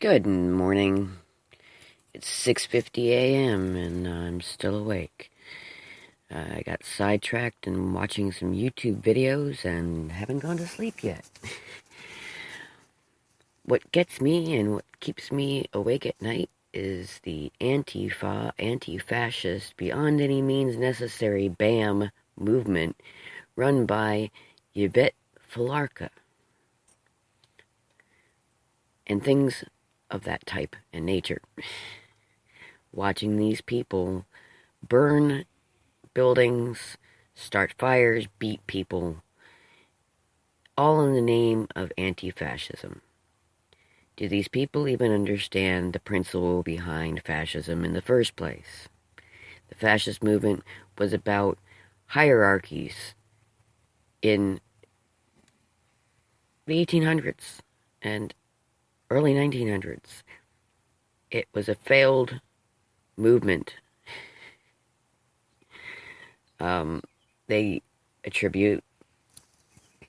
Good morning. It's 6:50 a.m. and I'm still awake. I got sidetracked and watching some YouTube videos and haven't gone to sleep yet. What gets me and what keeps me awake at night is the Antifa, anti-fascist, beyond any means necessary BAM movement run by Yvette Felarca and things of that type and nature. Watching these people burn buildings, start fires, beat people, all in the name of anti-fascism. Do these people even understand the principle behind fascism in the first place? The fascist movement was about hierarchies in the 1800s and early 1900s. It was a failed movement. They attribute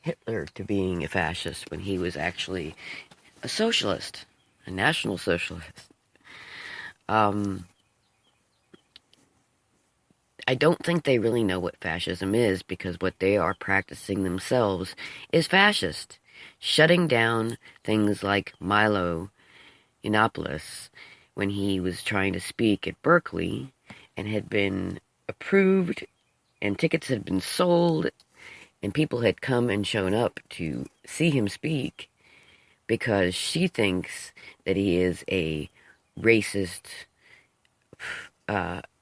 Hitler to being a fascist when he was actually a socialist, a national socialist. I don't think they really know what fascism is, because what they are practicing themselves is fascist. Shutting down things like Milo Yiannopoulos when he was trying to speak at Berkeley and had been approved and tickets had been sold and people had come and shown up to see him speak, because she thinks that he is a racist,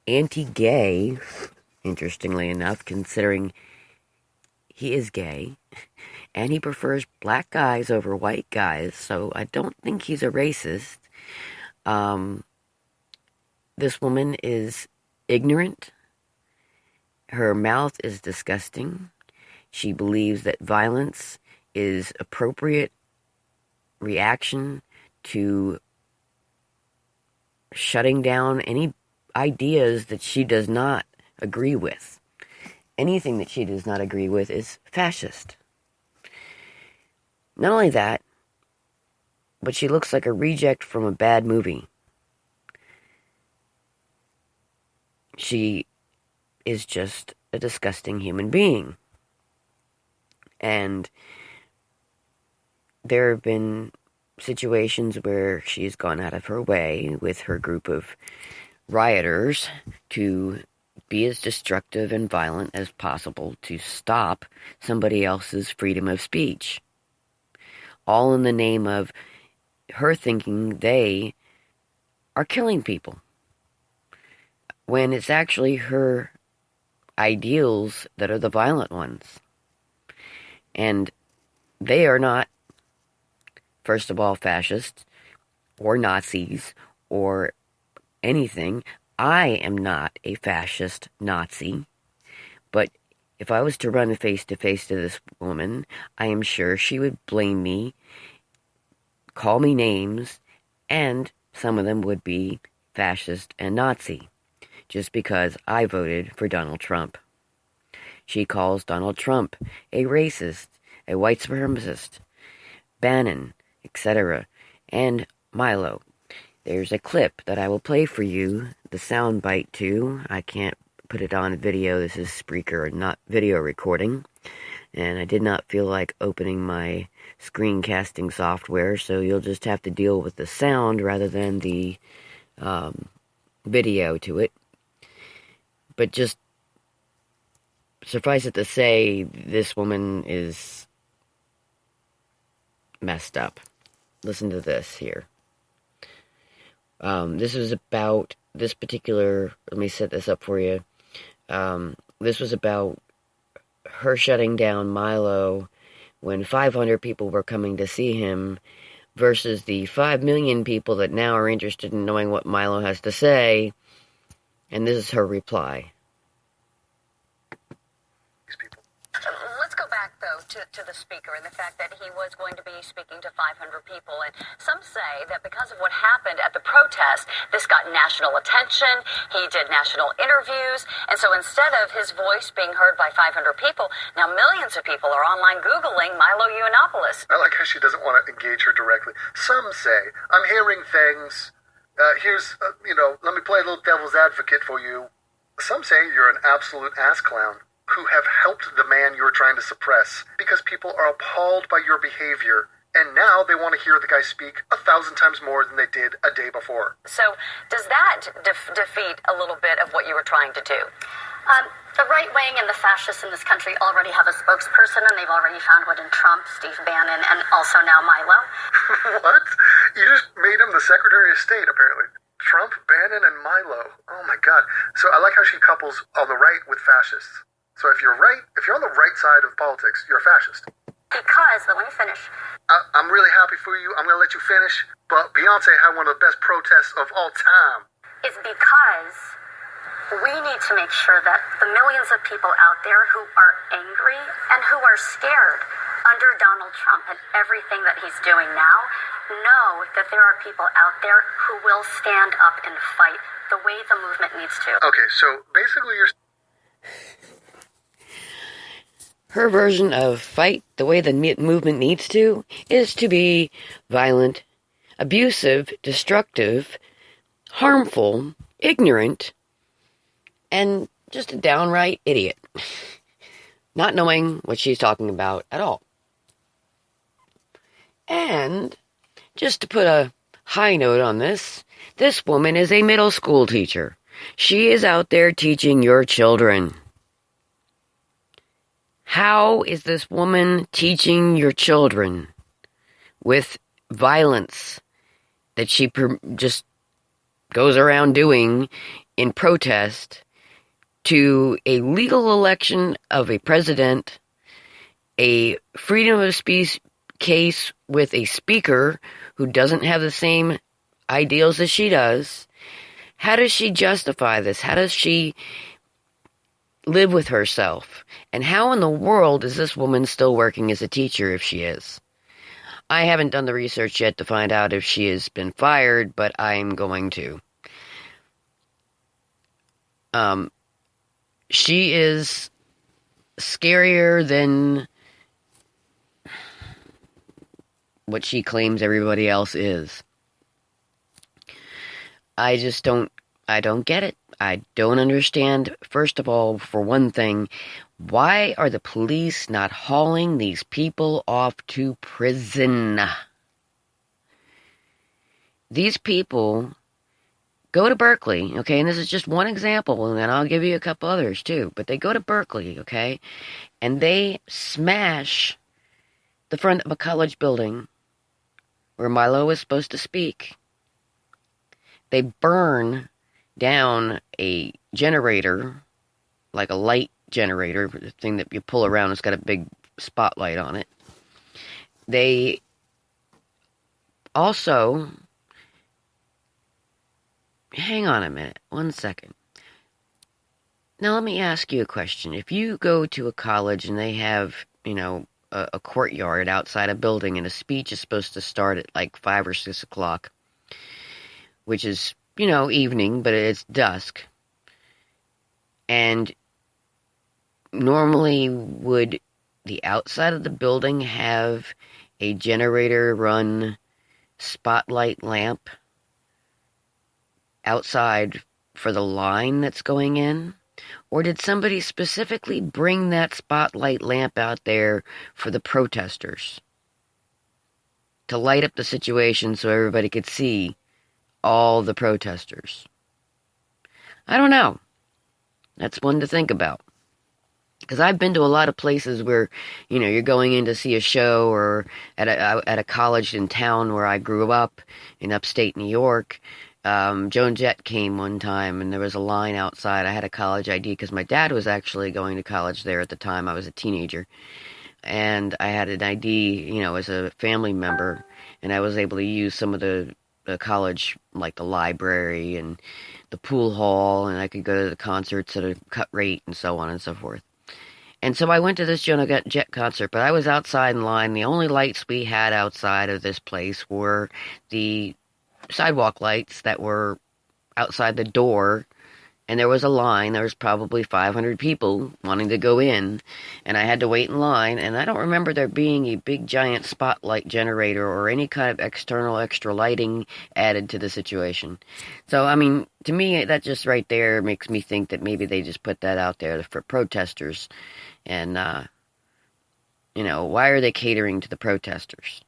anti-gay, interestingly enough, considering he is gay, and he prefers black guys over white guys, so I don't think he's a racist. This woman is ignorant. Her mouth is disgusting. She believes that violence is appropriate reaction to shutting down any ideas that she does not agree with. Anything that she does not agree with is fascist. Not only that, but she looks like a reject from a bad movie. She is just a disgusting human being. And there have been situations where she's gone out of her way with her group of rioters to be as destructive and violent as possible to stop somebody else's freedom of speech. All in the name of her thinking they are killing people, when it's actually her ideals that are the violent ones. And they are not, first of all, fascists or Nazis or anything. I am not a fascist Nazi, but if I was to run face-to-face to this woman, I am sure she would blame me, call me names, and some of them would be fascist and Nazi, just because I voted for Donald Trump. She calls Donald Trump a racist, a white supremacist, Bannon, etc., and Milo. There's a clip that I will play for you, the soundbite to. I can't put it on video. This is Spreaker and not video recording. And I did not feel like opening my screencasting software, so you'll just have to deal with the sound rather than the video to it. But just suffice it to say, this woman is messed up. Listen to this here. This was about this particular, let me set this up for you. This was about her shutting down Milo when 500 people were coming to see him versus the 5 million people that now are interested in knowing what Milo has to say. And this is her reply. Let's go back, though, to the speaker and the fact that he was going to be speaking to 500 people. And some say that because of what happened at the protest, this got national attention. He did national interviews. And so instead of his voice being heard by 500 people, now millions of people are online Googling Milo Yiannopoulos. I like how she doesn't want to engage her directly. Some say, I'm hearing things. Let me play a little devil's advocate for you. Some say you're an absolute ass clown who have helped the man you're trying to suppress because people are appalled by your behavior, and now they want to hear the guy speak 1,000 times more than they did a day before. So does that defeat a little bit of what you were trying to do? The right wing and the fascists in this country already have a spokesperson, and they've already found one in Trump, Steve Bannon, and also now Milo. What? You just made him the Secretary of State, apparently. Trump, Bannon, and Milo. Oh my God. So I like how she couples on the right with fascists. So if you're on the right side of politics, you're a fascist. But let me finish. I'm really happy for you. I'm going to let you finish. But Beyonce had one of the best protests of all time. It's because we need to make sure that the millions of people out there who are angry and who are scared under Donald Trump and everything that he's doing now know that there are people out there who will stand up and fight the way the movement needs to. Okay, so basically you're... Her version of fight the way the movement needs to is to be violent, abusive, destructive, harmful, ignorant, and just a downright idiot. Not knowing what she's talking about at all. And just to put a high note on this woman is a middle school teacher. She is out there teaching your children. How is this woman teaching your children with violence that she just goes around doing in protest to a legal election of a president, a freedom of speech case with a speaker who doesn't have the same ideals as she does? How does she justify this? How does she live with herself? And how in the world is this woman still working as a teacher if she is? I haven't done the research yet to find out if she has been fired, but I'm going to. She is scarier than what she claims everybody else is. I don't get it. I don't understand. First of all, for one thing, why are the police not hauling these people off to prison? These people go to Berkeley, okay, and this is just one example, and then I'll give you a couple others too, but they go to Berkeley, okay, and they smash the front of a college building where Milo is supposed to speak. They burn down a generator, like a light generator, the thing that you pull around, it's got a big spotlight on it. They also... Hang on a minute, 1 second. Now let me ask you a question. If you go to a college and they have, a courtyard outside a building and a speech is supposed to start at like 5 or 6 o'clock, which is, evening, but it's dusk. And normally would the outside of the building have a generator-run spotlight lamp outside for the line that's going in? Or did somebody specifically bring that spotlight lamp out there for the protesters? To light up the situation so everybody could see all the protesters? I don't know. That's one to think about. Because I've been to a lot of places where, you're going in to see a show, or at a college in town where I grew up in upstate New York. Joan Jett came one time, and there was a line outside. I had a college ID because my dad was actually going to college there at the time. I was a teenager. And I had an ID, as a family member, and I was able to use some of the college, like the library and the pool hall, and I could go to the concerts at a cut rate and so on and so forth. And so I went to this Joan Jett concert, but I was outside in line. The only lights we had outside of this place were the sidewalk lights that were outside the door, and there was a line. There was probably 500 people wanting to go in, and I had to wait in line, and I don't remember there being a big giant spotlight generator or any kind of external extra lighting added to the situation. So, I mean, to me, that just right there makes me think that maybe they just put that out there for protesters, and, why are they catering to the protesters?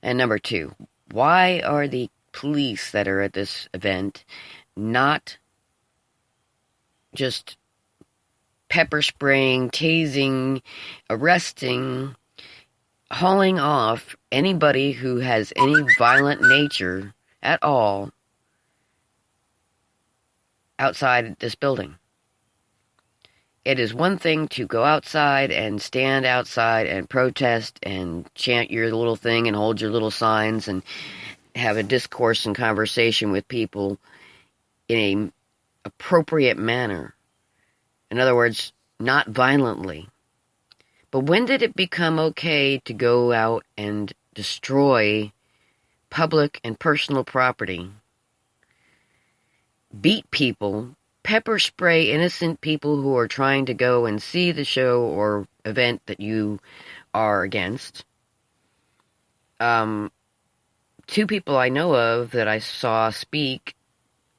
And number two, why are the police that are at this event not just pepper spraying, tasing, arresting, hauling off anybody who has any violent nature at all outside this building? It is one thing to go outside and stand outside and protest and chant your little thing and hold your little signs and have a discourse and conversation with people in a appropriate manner. In other words, not violently. But when did it become okay to go out and destroy public and personal property, beat people, pepper spray innocent people who are trying to go and see the show or event that you are against? Two people I know of that I saw speak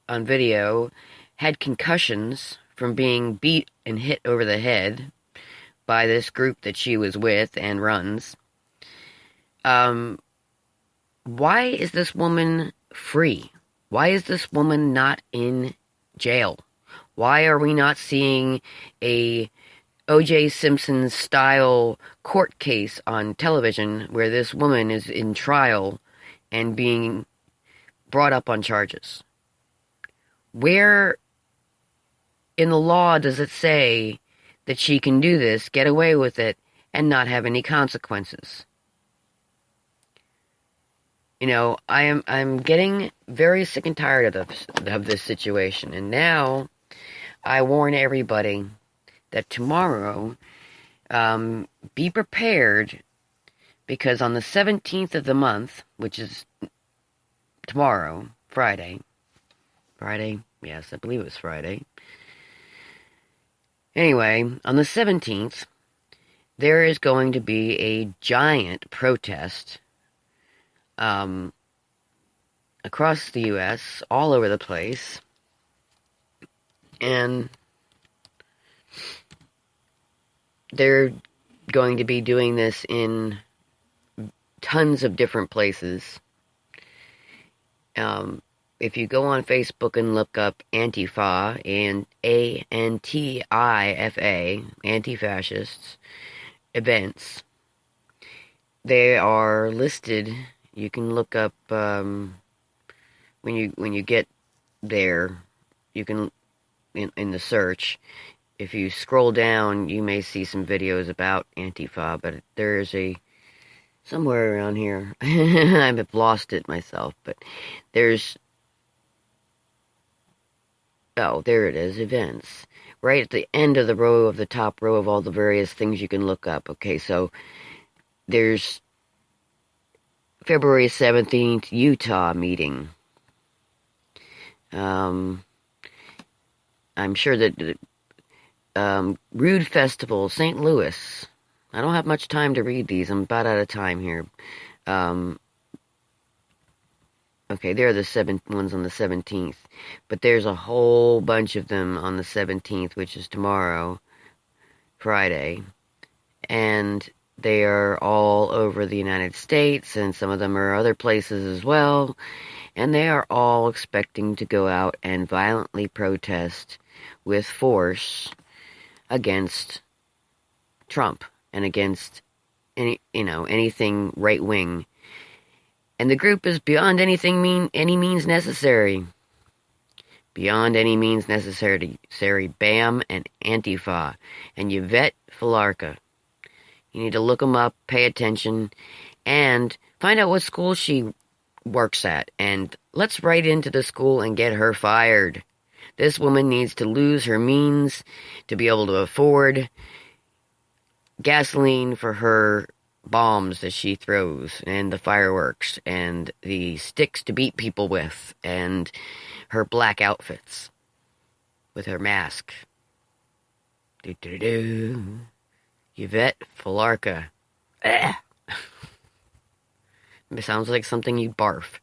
on video had concussions from being beat and hit over the head by this group that she was with and runs. Why is this woman free? Why is this woman not in jail? Why are we not seeing a O.J. Simpson style court case on television where this woman is in trial and being brought up on charges? Where in the law does it say that she can do this, get away with it, and not have any consequences? I'm getting very sick and tired of this situation, and now I warn everybody that tomorrow, be prepared, because on the 17th of the month, which is tomorrow, Friday, yes, I believe it was Friday. Anyway, on the 17th, there is going to be a giant protest across the U.S., all over the place, and they're going to be doing this in tons of different places. If you go on Facebook and look up Antifa, and Antifa, anti-fascists, events, they are listed. You can look up, when you get there, you can, in the search, if you scroll down, you may see some videos about Antifa, but there's somewhere around here, I've lost it myself, but there's, there it is, events. Right at the end of the top row of all the various things you can look up. Okay, so there's February 17th, Utah meeting. I'm sure that Rude Festival, St. Louis. I don't have much time to read these. I'm about out of time here. Okay, there are the ones on the 17th. But there's a whole bunch of them on the 17th, which is tomorrow, Friday. And they are all over the United States, and some of them are other places as well. And they are all expecting to go out and violently protest with force against Trump and against anything right wing. And the group is beyond any means necessary. Beyond any means necessary. BAM and Antifa and Yvette Felarca. You need to look them up, pay attention, and find out what school she works at. And let's write into the school and get her fired. This woman needs to lose her means to be able to afford gasoline for her bombs that she throws, and the fireworks, and the sticks to beat people with, and her black outfits with her mask. Do-do-do. Yvette Felarca. It sounds like something you'd barf.